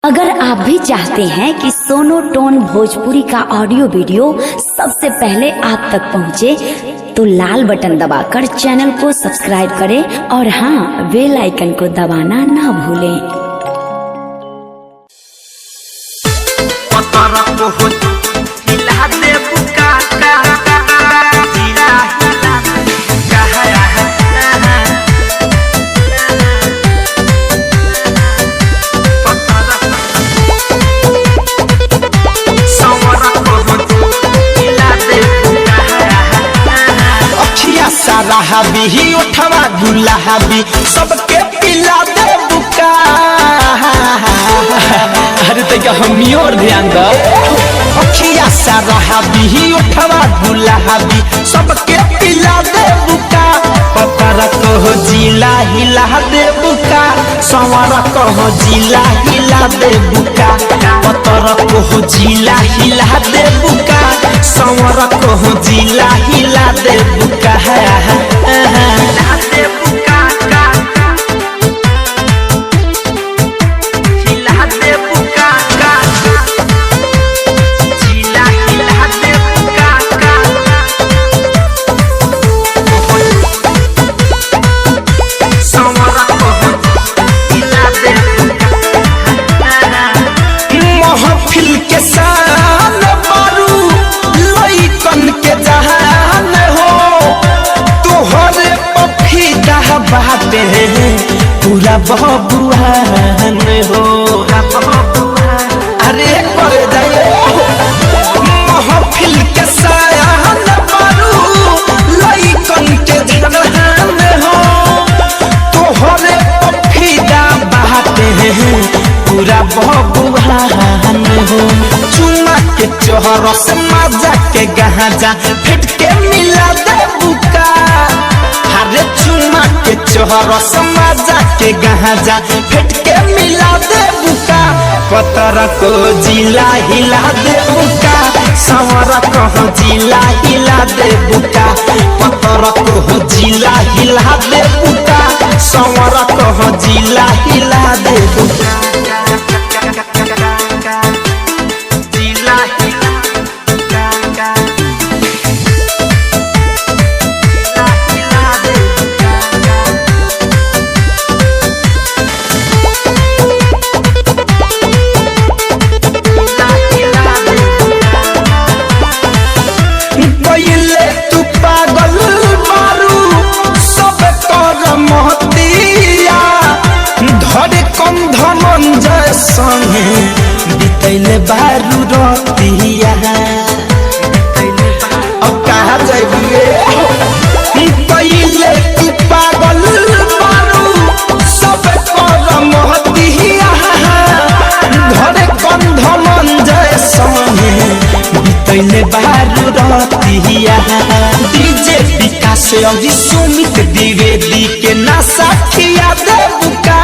अगर आप भी चाहते हैं कि सोनो टोन भोजपुरी का ऑडियो वीडियो सबसे पहले आप तक पहुंचे, तो लाल बटन दबाकर चैनल को सब्सक्राइब करें और हाँ, बेल आइकन को दबाना ना भूलें। हाबी उठवा गुलाबी सबके पिला दे बुका। अरे तैका हमी और ध्यान दो। अखिया सारा हाबी उठवा गुलाबी सबके पिला दे बुका। पतरा कहो जिला हिला दे बुका, संवरा कहो जिला हिला दे बुका। पतरा कहो जिला हिला दे बुका, संवरा कहो जिला हिला दे बुका। महफिल के शान बारू लइकन के जहान हो, तोहरे पफीदा बाटे पूरा बबुआन हो। अरे कर जाए महफिल के शान बारू लइकन के जहान हो, तोहरे पफीदा बाटे पूरा बबुआन हो। चुमा के चोहर से मजा के गहाजा फिट के मिला दे बुका। हरे चुमा के चोहर से मजा के गहाजा फिट के मिला दे बुका। पतरा को जिला हिला दे बुका, संवरा को जिला हिला दे बुका। पतरा को जिला हिला दे बुका, संवरा को जिला हिला दे बुका। तू पागल मारू सब कर महतिया, धरे कम धनंजय संगे बितैले बारू रतिया। अब कहा जाइए पहले तू पागल मारू सब कर महतिया, धरे कम धनंजय संगे बितैले बारू रतिया। डीजे विकास और सुमित द्विवेदी के ना साखिया दे बुका।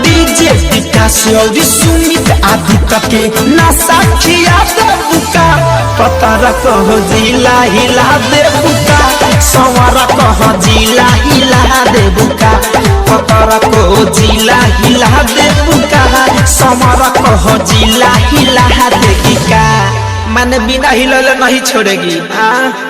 डीजे विकास और सुमित आदित्य के ना साखिया दे बुका। पतरा कहो जिला हिला दे बुका, संवरा कहो जिला हिला दे बुका। पतरा कहो जिला हिला दे बुका, संवरा कहो जिला हिला दे बुका। मैंने बिना हिलले नहीं छोड़ेगी। हाँ।